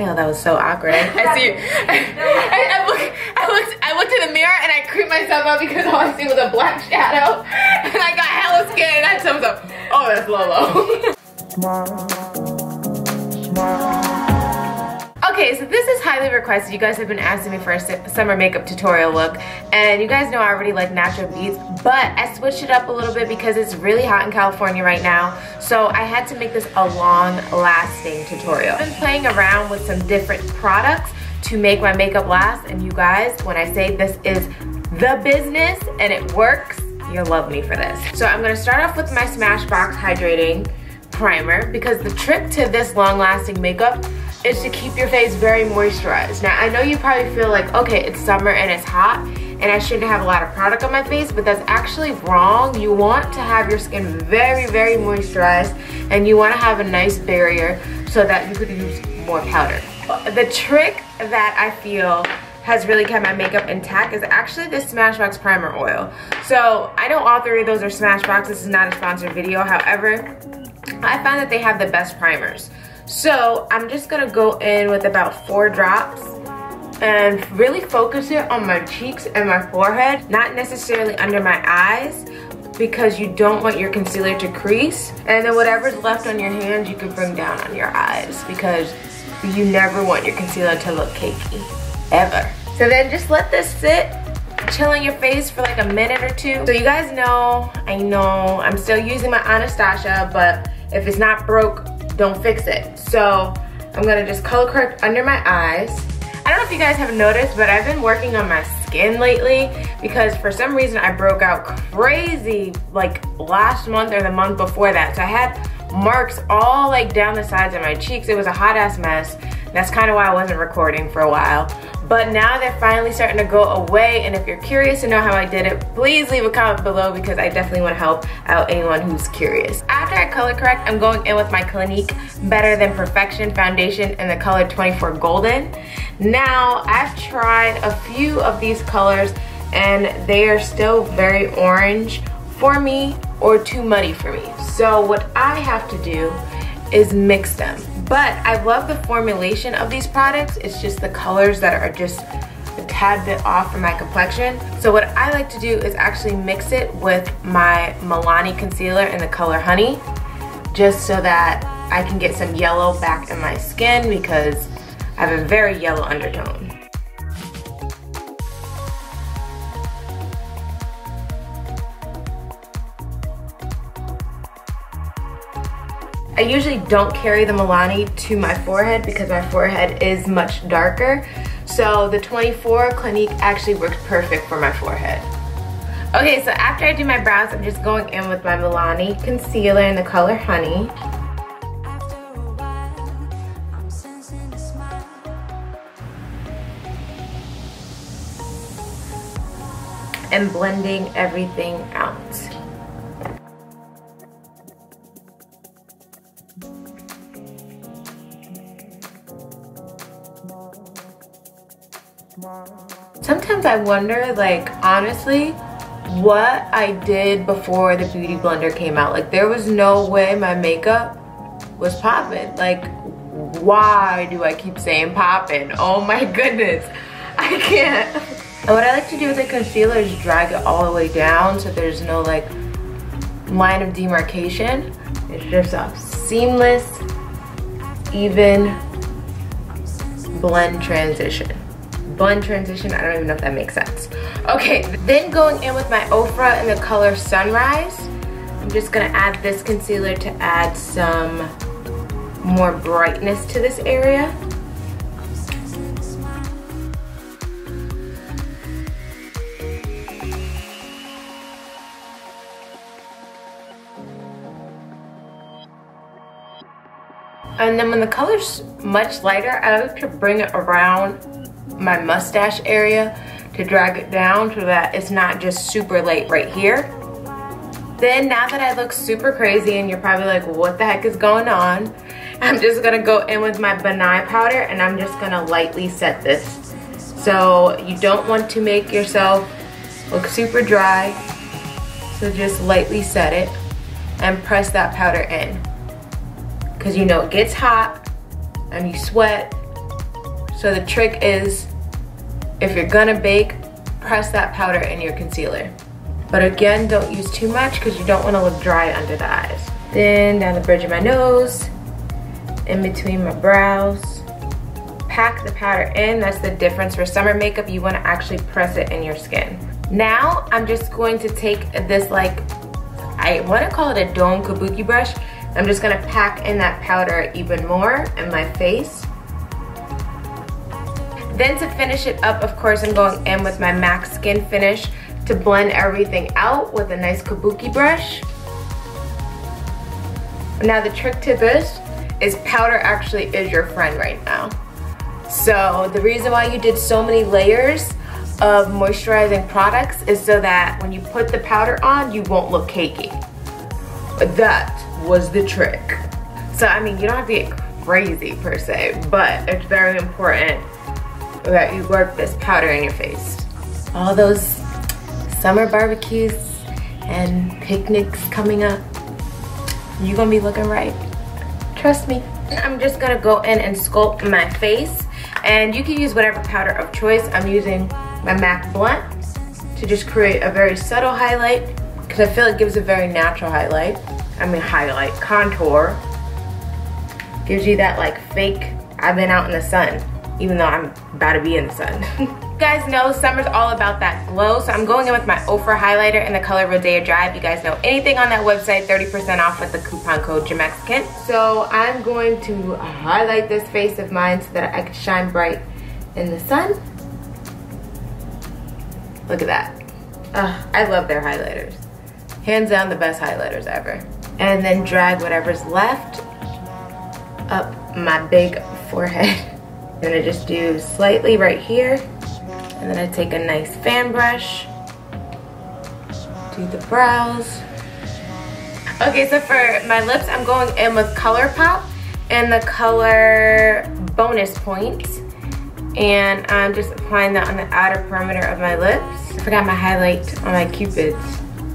Ew, that was so awkward. I see you. I looked in the mirror and I creeped myself out because all I see was a black shadow. And I got hella scared and I told myself, oh, that's Lolo. Okay, so this is highly requested. You guys have been asking me for a summer makeup tutorial look, and you guys know I already like natural beads, but I switched it up a little bit because it's really hot in California right now, so I had to make this a long-lasting tutorial. I've been playing around with some different products to make my makeup last, and you guys, when I say this is the business and it works, you'll love me for this. So I'm gonna start off with my Smashbox Hydrating Primer, because the trick to this long-lasting makeup is to keep your face very moisturized. Now, I know you probably feel like, okay, it's summer and it's hot and I shouldn't have a lot of product on my face, but that's actually wrong. You want to have your skin very, very moisturized, and you want to have a nice barrier so that you could use more powder. The trick that I feel has really kept my makeup intact is actually this Smashbox Primer Oil. So, I know all three of those are Smashbox. This is not a sponsored video. However, I find that they have the best primers. So I'm just gonna go in with about 4 drops and really focus it on my cheeks and my forehead, not necessarily under my eyes, because you don't want your concealer to crease. And then whatever's left on your hands, you can bring down on your eyes, because you never want your concealer to look cakey, ever. So then just let this sit, chill on your face for like a minute or 2. So you guys know, I know, I'm still using my Anastasia, but if it's not broke, don't fix it. So I'm gonna just color correct under my eyes. I don't know if you guys have noticed, but I've been working on my skin lately because for some reason I broke out crazy like last month or the month before that. So I had marks all like down the sides of my cheeks. It was a hot ass mess. That's kind of why I wasn't recording for a while. But now they're finally starting to go away, and if you're curious to know how I did it, please leave a comment below because I definitely want to help out anyone who's curious. After I color correct, I'm going in with my Clinique Better Than Perfection foundation in the color 24 Golden. Now, I've tried a few of these colors and they are still very orange for me or too muddy for me. So what I have to do is mix them. But I love the formulation of these products. It's just the colors that are just a tad bit off from my complexion. So what I like to do is actually mix it with my Milani Concealer in the color Honey, just so that I can get some yellow back in my skin because I have a very yellow undertone. I usually don't carry the Milani to my forehead because my forehead is much darker. So the 24 Clinique actually works perfect for my forehead. Okay, so after I do my brows, I'm just going in with my Milani Concealer in the color Honey. And blending everything out. Sometimes I wonder, like, honestly, what I did before the Beauty Blender came out. Like, there was no way my makeup was popping. Like, why do I keep saying popping? Oh my goodness, I can't. And what I like to do with the concealer is drag it all the way down so there's no, like, line of demarcation. It's just a seamless, even blend transition. Blend transition, I don't even know if that makes sense. Okay, then going in with my Ofra in the color Sunrise. I'm just gonna add this concealer to add some more brightness to this area. And then when the color's much lighter, I like to bring it around my mustache area to drag it down so that it's not just super light right here. Then now that I look super crazy and you're probably like, what the heck is going on? I'm just gonna go in with my Ben Nye powder and I'm just gonna lightly set this. So you don't want to make yourself look super dry. So just lightly set it and press that powder in. Cause you know it gets hot and you sweat So the trick is, if you're gonna bake, press that powder in your concealer. But again, don't use too much because you don't want to look dry under the eyes. Then down the bridge of my nose, in between my brows. Pack the powder in. That's the difference. For summer makeup, you want to actually press it in your skin. Now, I'm just going to take this, like, I want to call it a dome kabuki brush. I'm just going to pack in that powder even more in my face. Then to finish it up, of course, I'm going in with my MAC Skin Finish to blend everything out with a nice kabuki brush. Now the trick to this is powder actually is your friend right now. So the reason why you did so many layers of moisturizing products is so that when you put the powder on, you won't look cakey. But that was the trick. So I mean, you don't have to get crazy per se, but it's very important that you work this powder in your face. All those summer barbecues and picnics coming up, you're gonna be looking right. Trust me. I'm just gonna go in and sculpt my face, and you can use whatever powder of choice. I'm using my MAC Blunt to just create a very subtle highlight because I feel it gives a very natural highlight. I mean contour. Gives you that like fake, I've been out in the sun, even though I'm about to be in the sun. You guys know summer's all about that glow, so I'm going in with my Ofra highlighter in the color Rodeo Drive. You guys know anything on that website, 30% off with the coupon code JAMEXICAN. So I'm going to highlight this face of mine so that I can shine bright in the sun. Look at that. I love their highlighters. Hands down the best highlighters ever. And then drag whatever's left up my big forehead. I'm gonna just do slightly right here, and then I take a nice fan brush, do the brows. Okay, so for my lips, I'm going in with Colourpop in the color Bonus Points, and I'm just applying that on the outer perimeter of my lips. I forgot my highlight on my cupids.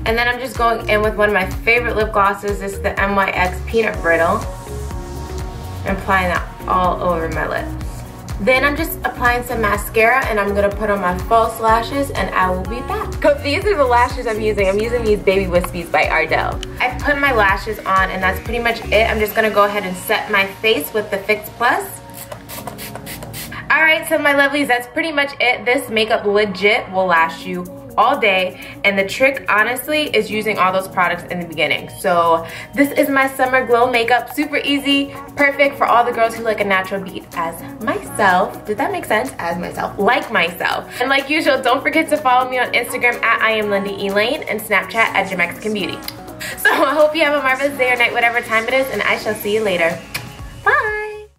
And then I'm just going in with one of my favorite lip glosses. This is the NYX Peanut Brittle. I'm applying that all over my lips. Then I'm just applying some mascara, and I'm gonna put on my false lashes, and I will be back. So these are the lashes I'm using. I'm using these Baby Wispies by Ardell. I put my lashes on, and that's pretty much it. I'm just gonna go ahead and set my face with the Fix Plus. Alright, so my lovelies, that's pretty much it. This makeup legit will last you all day, and the trick honestly is using all those products in the beginning. So this is my summer glow makeup, super easy, perfect for all the girls who like a natural beat as myself. Did that make sense? As myself, like myself. And like usual, don't forget to follow me on Instagram at iamLindaElaine and Snapchat at JAMEXICANBeauty. So I hope you have a marvelous day or night, whatever time it is, and I shall see you later. Bye.